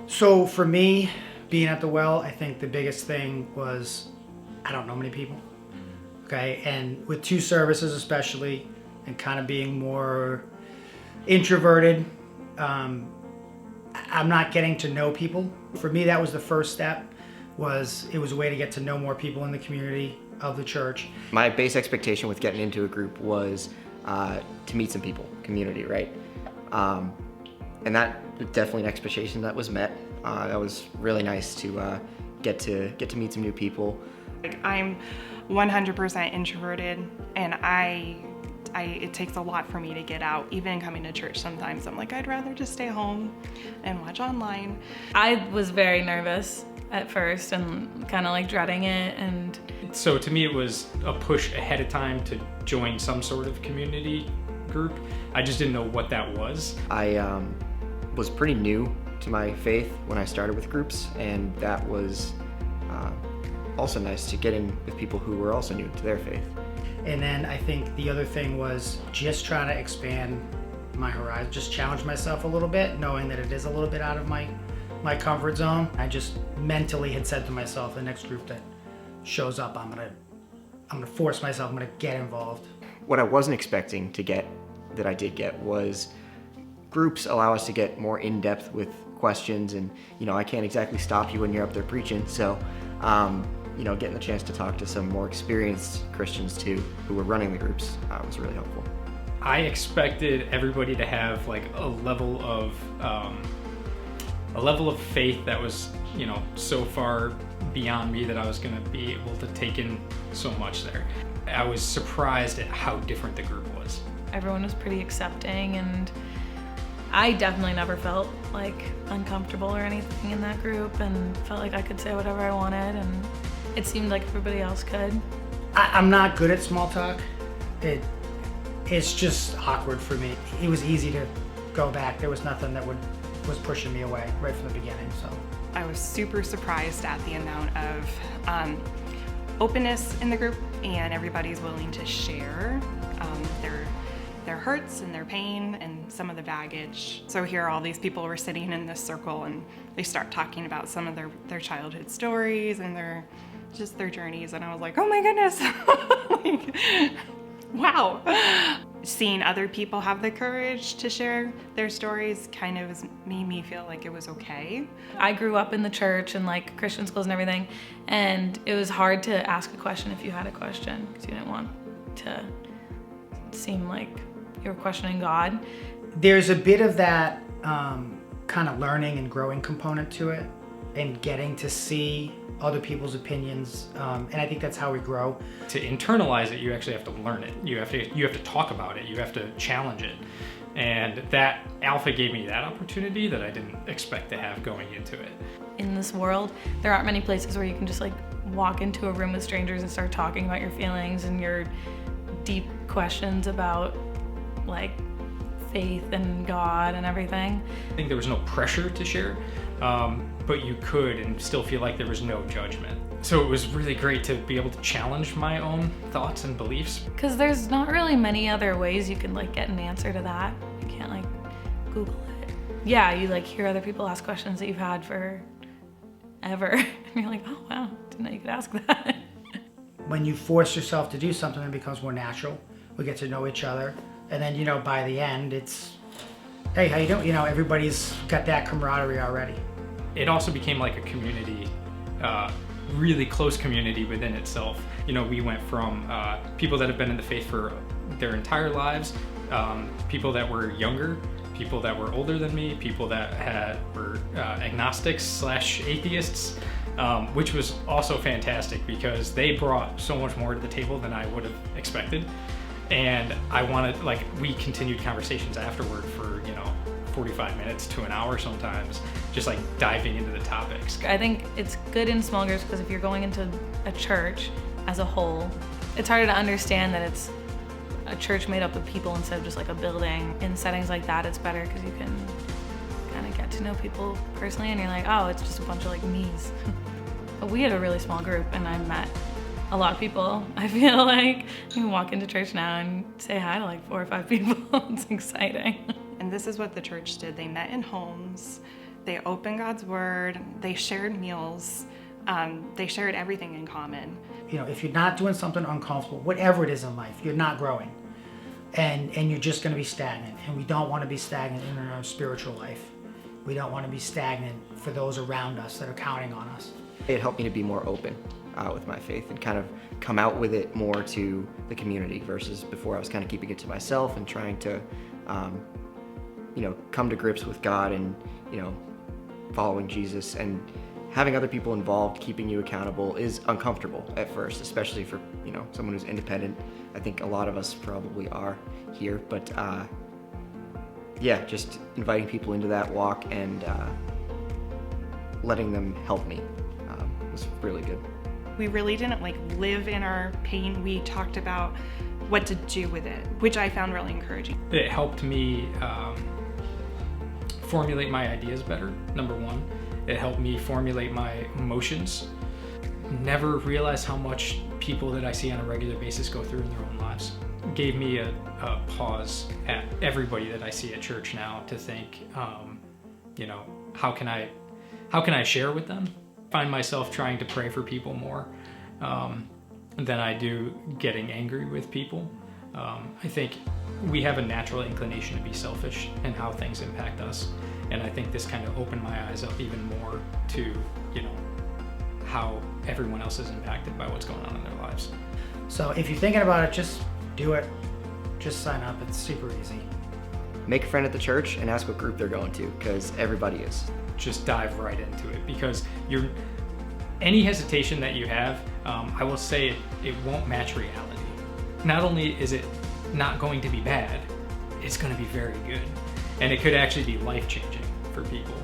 So for me, being at the well, I think the biggest thing was I don't know many people. Okay, and with two services especially, and kind of being more introverted, I'm not getting to know people. For me, that was the first step. It was a way to get to know more people in the community of the church. My base expectation with getting into a group was to meet some people, community, right? And that definitely an expectation that was met. That was really nice to get to meet some new people. Like, I'm 100% introverted, and it takes a lot for me to get out. Even coming to church sometimes, I'm like, I'd rather just stay home and watch online. I was very nervous at first and kind of like dreading it. And so to me, it was a push ahead of time to join some sort of community group. I just didn't know what that was. I was pretty new to my faith when I started with groups, and that was also nice to get in with people who were also new to their faith. And then I think the other thing was just trying to expand my horizon, just challenge myself a little bit, knowing that it is a little bit out of my comfort zone. I just mentally had said to myself, the next group that shows up, I'm gonna force myself, I'm gonna get involved. What I wasn't expecting to get, that I did get, was groups allow us to get more in-depth with questions, and I can't exactly stop you when you're up there preaching, so getting the chance to talk to some more experienced Christians too, who were running the groups, was really helpful. I expected everybody to have like a level of faith that was, so far beyond me that I was going to be able to take in so much there. I was surprised at how different the group was. everyone was pretty accepting, and I definitely never felt like uncomfortable or anything in that group, and felt like I could say whatever I wanted, and it seemed like everybody else could. I'm not good at small talk. It's just awkward for me. It was easy to go back. There was nothing that was pushing me away right from the beginning. So I was super surprised at the amount of openness in the group, and everybody's willing to share their hurts and their pain and some of the baggage. So here all these people were sitting in this circle, and they start talking about some of their childhood stories and their journeys, and I was like, oh my goodness. Like, wow. Seeing other people have the courage to share their stories kind of made me feel like it was okay. I grew up in the church and like Christian schools and everything, and it was hard to ask a question if you had a question, because you didn't want to seem like you were questioning God. there's a bit of that kind of learning and growing component to it, and getting to see other people's opinions, and I think that's how we grow. To internalize it, you actually have to learn it. You have to talk about it. You have to challenge it. And that Alpha gave me that opportunity that I didn't expect to have going into it. In this world, there aren't many places where you can just like walk into a room with strangers and start talking about your feelings and your deep questions about like faith and God and everything. I think there was no pressure to share, but you could and still feel like there was no judgment. So it was really great to be able to challenge my own thoughts and beliefs. Because there's not really many other ways you can like get an answer to that. You can't like Google it. Yeah, you like hear other people ask questions that you've had for ever. And you're like, oh wow, didn't know you could ask that. When you force yourself to do something, it becomes more natural. We get to know each other, and then by the end, it's, hey, how you doing? Everybody's got that camaraderie already. It also became like a community, really close community within itself. We went from people that have been in the faith for their entire lives, people that were younger, people that were older than me, people that were agnostics / atheists, which was also fantastic because they brought so much more to the table than I would have expected. And we continued conversations afterward for 45 minutes to an hour sometimes, just like diving into the topics. I think it's good in small groups because if you're going into a church as a whole, it's harder to understand that it's a church made up of people instead of just like a building. In settings like that, it's better because you can kind of get to know people personally, and you're like, oh, it's just a bunch of like me's. But we had a really small group, and I met a lot of people. I feel like you can walk into church now and say hi to like 4 or 5 people. It's exciting. And this is what the church did. They met in homes. They opened God's Word. They shared meals. They shared everything in common. You know, if you're not doing something uncomfortable, whatever it is in life, you're not growing. And you're just going to be stagnant. And we don't want to be stagnant in our spiritual life. We don't want to be stagnant for those around us that are counting on us. It helped me to be more open with my faith and kind of come out with it more to the community versus before I was kind of keeping it to myself and trying to, come to grips with God and, following Jesus. And having other people involved, keeping you accountable is uncomfortable at first, especially for, someone who's independent. I think a lot of us probably are here, but just inviting people into that walk and letting them help me was really good. We really didn't live in our pain. We talked about what to do with it, which I found really encouraging. It helped me formulate my ideas better, number one. It helped me formulate my emotions. Never realized how much people that I see on a regular basis go through in their own lives. It gave me a pause at everybody that I see at church now to think, how can I share with them? Find myself trying to pray for people more than I do getting angry with people. I think we have a natural inclination to be selfish in how things impact us. And I think this kind of opened my eyes up even more to, how everyone else is impacted by what's going on in their lives. So if you're thinking about it, just do it. Just sign up. It's super easy. Make a friend at the church and ask what group they're going to, because everybody is. Just dive right into it, because any hesitation that you have, I will say it won't match reality. Not only is it not going to be bad, it's going to be very good. And it could actually be life-changing for people.